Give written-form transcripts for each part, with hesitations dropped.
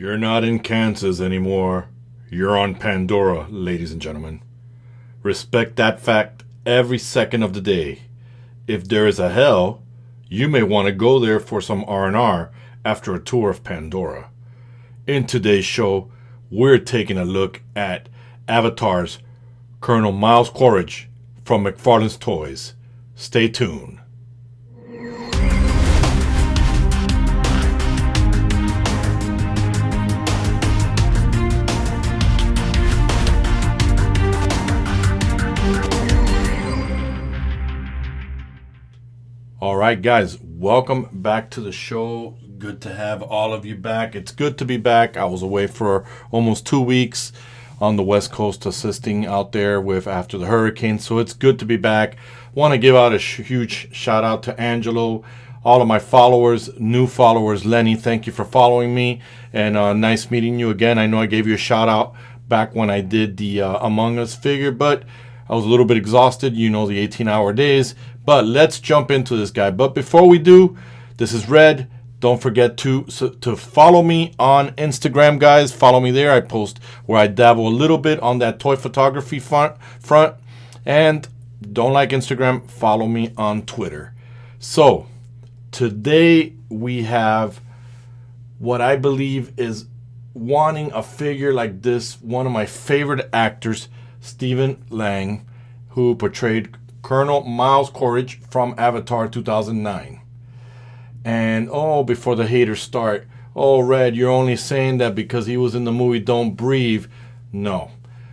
You're not in Kansas anymore. You're on Pandora, ladies and gentlemen. Respect that fact every second of the day. If there is a hell, you may want to go there for some R&R after a tour of Pandora. In today's show, we're taking a look at Avatar's Colonel Miles Quaritch from McFarlane's Toys. Stay tuned. Alright guys, welcome back to the show. Good to have all of you back. It's good to be back. I was away for almost 2 weeks on the West Coast assisting out there with after the hurricane, so it's good to be back. Want to give out a huge shout out to Angelo, all of my followers, new followers. Lenny, thank you for following me, and nice meeting you again. I know I gave you a shout out back when I did the Among Us figure, but I was a little bit exhausted, you know, the 18-hour days. But let's jump into this guy. But before we do, this is Red. Don't forget to follow me on Instagram, guys. Follow me there. I post where I dabble a little bit on that toy photography front. And don't like Instagram, follow me on Twitter. So today we have what I believe is wanting a figure like this. One of my favorite actors, Stephen Lang, who portrayed Colonel Miles Quaritch from Avatar 2009. And before the haters start, Red, you're only saying that because he was in the movie Don't Breathe. No.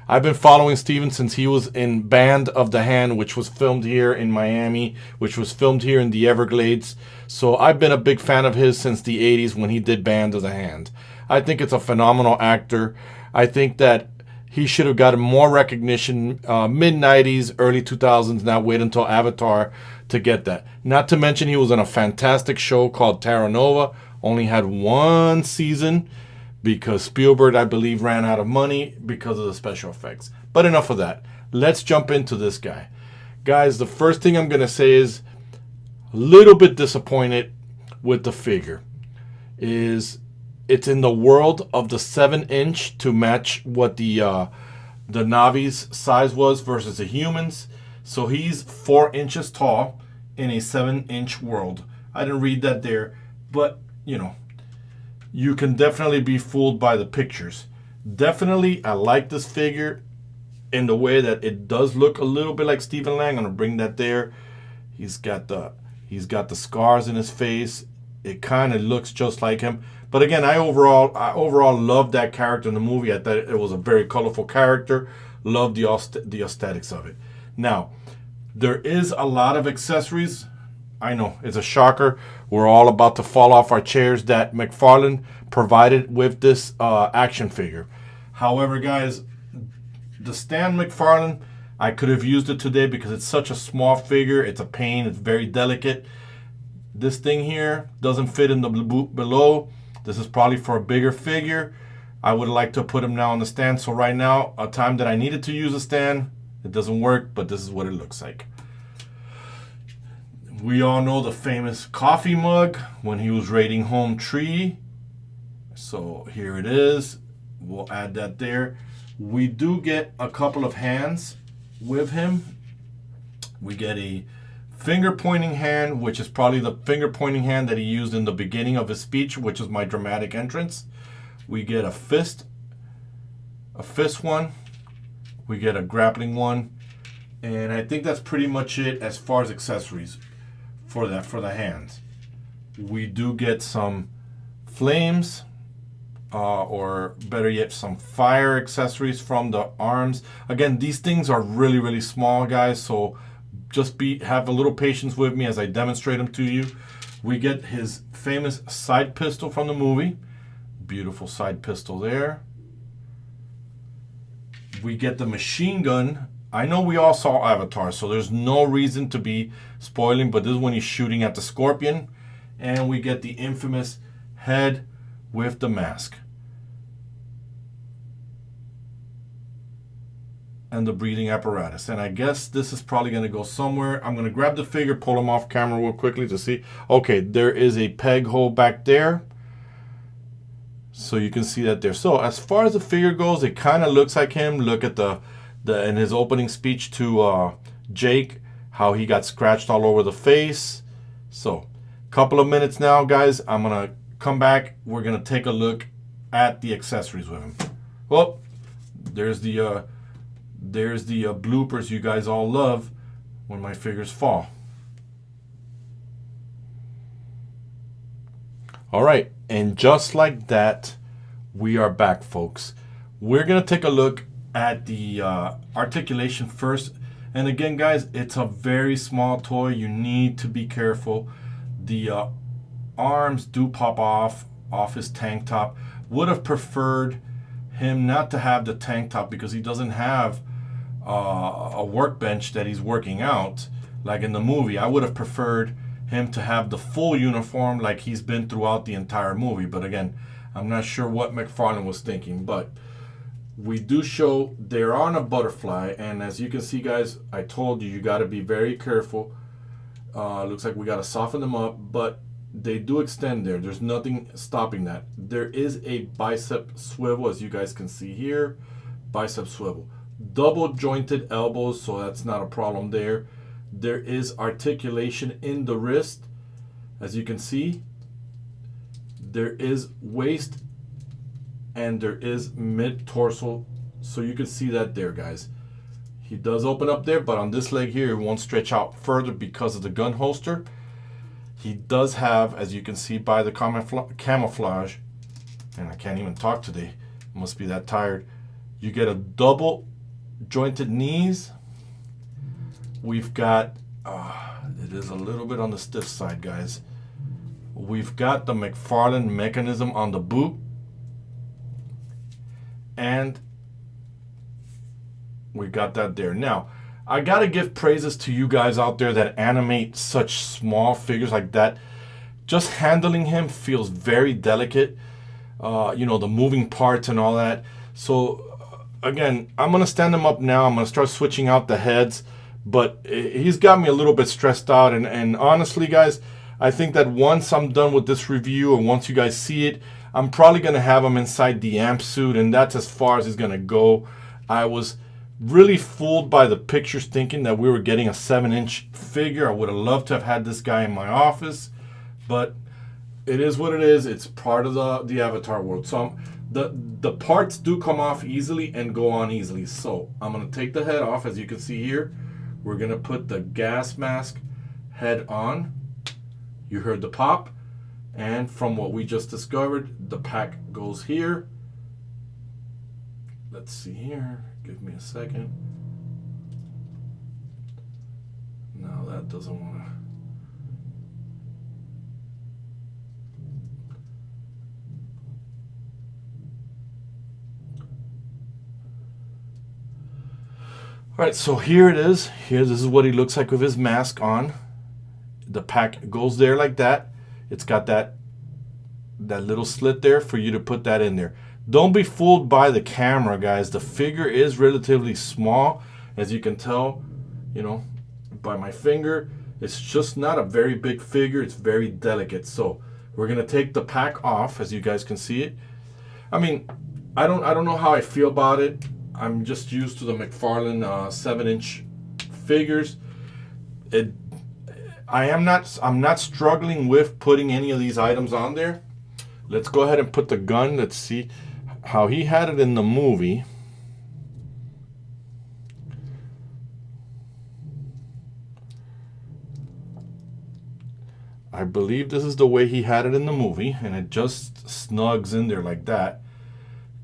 I've been following Steven since he was in Band of the Hand, which was filmed here in Miami, which was filmed here in the Everglades. So I've been a big fan of his since the 80s when he did Band of the Hand. I think it's a phenomenal actor. I think that he should have gotten more recognition mid-90s, early 2000s, not wait until Avatar to get that. Not to mention he was in a fantastic show called Terra Nova. Only had one season because Spielberg, I believe, ran out of money because of the special effects. But enough of that. Let's jump into this guy. Guys, the first thing I'm going to say is a little bit disappointed with the figure. It's in the world of the 7-inch to match what the Navi's size was versus the humans. So he's 4 inches tall in a 7-inch world. I didn't read that there, but you know, you can definitely be fooled by the pictures. Definitely, I like this figure in the way that it does look a little bit like Stephen Lang. I'm gonna bring that there. He's got the scars in his face. It kind of looks just like him. But again, I overall loved that character in the movie. I thought it was a very colorful character. Loved the aesthetics of it. Now, there is a lot of accessories. I know, it's a shocker. We're all about to fall off our chairs that McFarlane provided with this action figure. However, guys, the Stan McFarlane, I could have used it today because it's such a small figure. It's a pain. It's very delicate. This thing here doesn't fit in the boot below. This is probably for a bigger figure. I would like to put him now on the stand. So right now, a time that I needed to use a stand, it doesn't work, but this is what it looks like. We all know the famous coffee mug when he was raiding Home Tree. So here it is. We'll add that there. We do get a couple of hands with him. We get a finger pointing hand, which is probably the finger pointing hand that he used in the beginning of his speech, which is my dramatic entrance. We get a fist one. We get a grappling one. And I think that's pretty much it as far as accessories for the hands. We do get some flames, or better yet, some fire accessories from the arms. Again, these things are really, really small, guys, so just have a little patience with me as I demonstrate them to you. We get his famous side pistol from the movie. Beautiful side pistol there. We get the machine gun. I know we all saw Avatar, so there's no reason to be spoiling, but this is when he's shooting at the scorpion. And we get the infamous head with the mask. And the breathing apparatus. And I guess this is probably going to go somewhere. I'm going to grab the figure, pull him off camera real quickly to see. Okay, there is a peg hole back there. So you can see that there. So as far as the figure goes, it kind of looks like him. Look at the in his opening speech to Jake, how he got scratched all over the face. So couple of minutes now, guys. I'm gonna come back. We're gonna take a look at the accessories with him. Well, there's the bloopers you guys all love when my figures fall. All right, and just like that, we are back, folks. We're gonna take a look at the articulation first. And again, guys, it's a very small toy. You need to be careful. The arms do pop off his tank top. Would have preferred him not to have the tank top because he doesn't have a workbench that he's working out like in the movie. I would have preferred him to have the full uniform like he's been throughout the entire movie. But again, I'm not sure what McFarlane was thinking. But we do show they're on a butterfly, and as you can see, guys, I told you got to be very careful. Looks like we got to soften them up, but they do extend there. There's nothing stopping that. There is a bicep swivel, as you guys can see here. Bicep swivel. Double jointed elbows, so that's not a problem there. There is articulation in the wrist, as you can see. There is waist and there is mid-torso, so you can see that there, guys. He does open up there, but on this leg here, it won't stretch out further because of the gun holster. He does have, as you can see by the camouflage, and I can't even talk today, must be that tired. You get a double jointed knees. We've got, it is a little bit on the stiff side, guys. We've got the McFarlane mechanism on the boot. And we got that there. Now, I got to give praises to you guys out there that animate such small figures like that. Just handling him feels very delicate. You know, the moving parts and all that. So, again, I'm going to stand him up now. I'm going to start switching out the heads. But he's got me a little bit stressed out. And honestly, guys, I think that once I'm done with this review and once you guys see it, I'm probably going to have him inside the amp suit. And that's as far as he's going to go. I was really fooled by the pictures thinking that we were getting a 7-inch figure. I would have loved to have had this guy in my office. But it is what it is. It's part of the Avatar world. So the parts do come off easily and go on easily. So I'm going to take the head off, as you can see here. We're going to put the gas mask head on. You heard the pop. And from what we just discovered, the pack goes here. Let's see here. Give me a second. No, that doesn't want to. All right, so here it is. This is what he looks like with his mask on. The pack goes there like that. It's got that little slit there for you to put that in there. Don't be fooled by the camera, guys. The figure is relatively small, as you can tell, you know, by my finger. It's just not a very big figure. It's very delicate. So we're gonna take the pack off, as you guys can see it. I mean, I don't know how I feel about it. I'm just used to the McFarlane 7-inch figures. I'm not struggling with putting any of these items on there. Let's go ahead and put the gun. Let's see how he had it in the movie. I believe this is the way he had it in the movie, and it just snugs in there like that.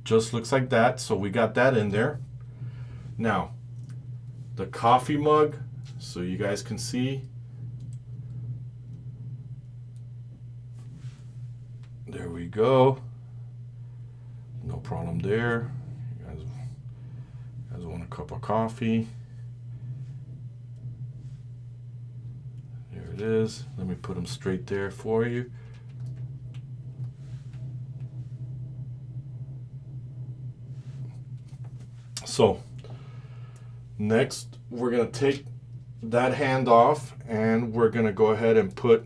Just looks like that. So we got that in there. Now, the coffee mug, so you guys can see. There we go. No problem there. You guys want a cup of coffee? There it is. Let me put them straight there for you. So, next we're going to take that hand off and we're going to go ahead and put,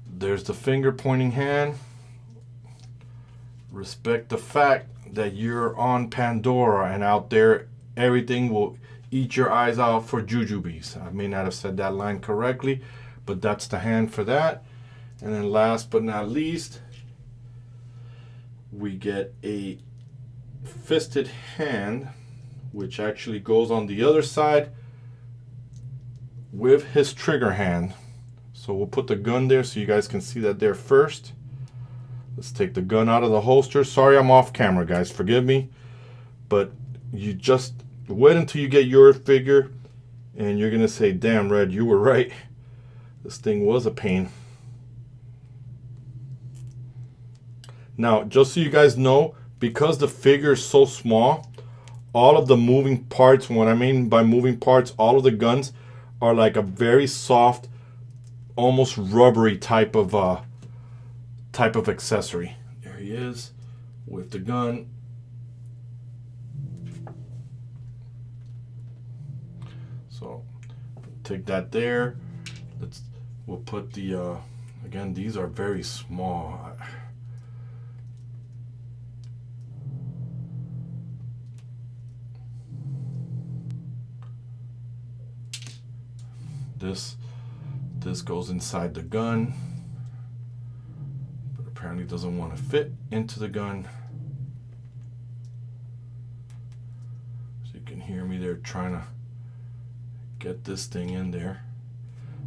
there's the finger pointing hand. Respect the fact that you're on Pandora and out there everything will eat your eyes out for jujubes. I may not have said that line correctly, but that's the hand for that. And then last but not least, we get a fisted hand, which actually goes on the other side with his trigger hand. So we'll put the gun there so you guys can see that there first. Let's take the gun out of the holster. Sorry I'm off camera, guys, forgive me, but you just wait until you get your figure and you're gonna say, damn, Red, you were right, this thing was a pain. Now, just so you guys know, because the figure is so small, all of the moving parts, what I mean by moving parts, all of the guns are like a very soft, almost rubbery type of accessory. There he is with the gun. So take that there. We'll put the again, these are very small. This goes inside the gun, but apparently doesn't want to fit into the gun. So you can hear me there trying to get this thing in there.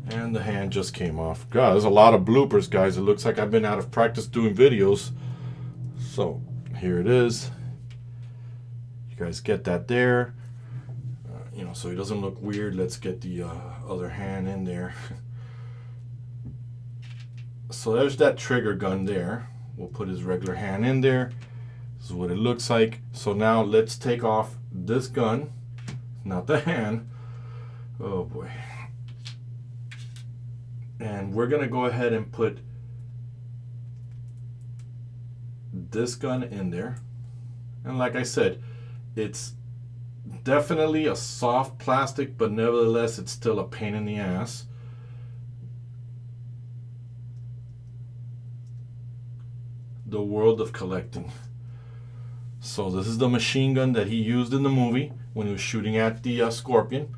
And the hand just came off. God, there's a lot of bloopers, guys. It looks like I've been out of practice doing videos. So here it is. You guys get that there. You know, so he doesn't look weird. Let's get the other hand in there. So there's that trigger gun there. We'll put his regular hand in there. This is what it looks like. So now let's take off this gun, not the hand. Oh boy. And we're gonna go ahead and put this gun in there. And like I said, it's definitely a soft plastic, but nevertheless it's still a pain in the ass. The world of collecting. So this is the machine gun that he used in the movie when he was shooting at the Scorpion.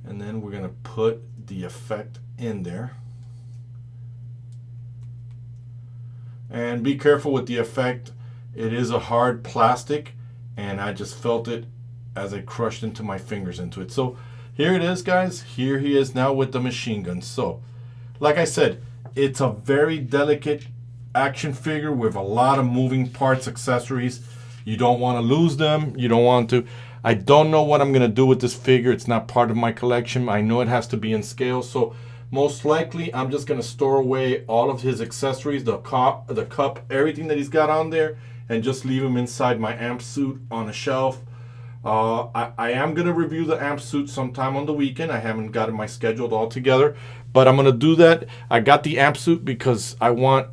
And then we're gonna put the effect in there. And be careful with the effect. It is a hard plastic, and I just felt it as I crushed into my fingers into it. So here it is, guys. Here he is now with the machine gun. So like I said, it's a very delicate action figure with a lot of moving parts, accessories. You don't want to lose them. You don't want to. I don't know what I'm going to do with this figure. It's not part of my collection. I know it has to be in scale. So most likely I'm just going to store away all of his accessories, the cup, everything that he's got on there, and just leave him inside my amp suit on a shelf. I am going to review the amp suit sometime on the weekend. I haven't gotten my scheduled all together, but I'm going to do that. I got the amp suit because I want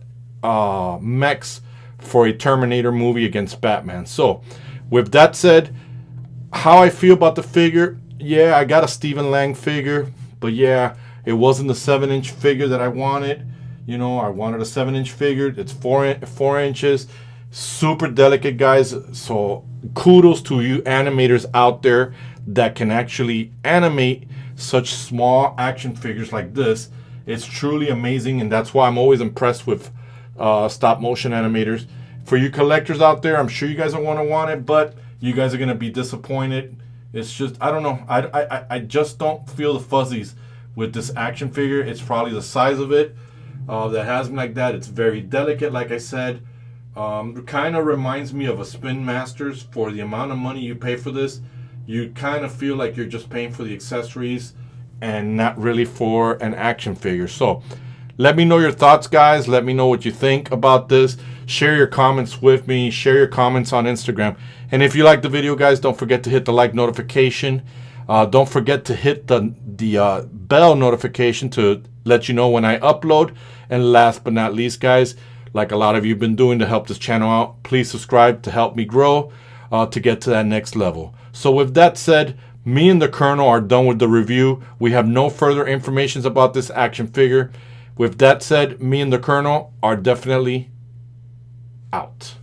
mechs for a Terminator movie against Batman. So with that said, how I feel about the figure, yeah, I got a Stephen Lang figure, but yeah, it wasn't the 7-inch figure that I wanted. You know, I wanted a 7-inch figure. It's 4 inches. Super delicate, guys. So kudos to you animators out there that can actually animate such small action figures like this. It's truly amazing, and that's why I'm always impressed with stop motion animators. For you collectors out there, I'm sure you guys are going to want it, but you guys are going to be disappointed. It's just, I don't know. I just don't feel the fuzzies with this action figure. It's probably the size of it that has me like that. It's very delicate, like I said. It kind of reminds me of a Spin Masters. For the amount of money you pay for this, you kind of feel like you're just paying for the accessories and not really for an action figure. So let me know your thoughts, guys. Let me know what you think about this. Share your comments with me. Share your comments on Instagram. And if you like the video, guys, don't forget to hit the like notification. Don't forget to hit the bell notification to let you know when I upload. And last but not least, guys, like a lot of you have been doing to help this channel out, please subscribe to help me grow to get to that next level. So with that said, me and the Colonel are done with the review. We have no further information about this action figure. With that said, me and the Colonel are definitely out.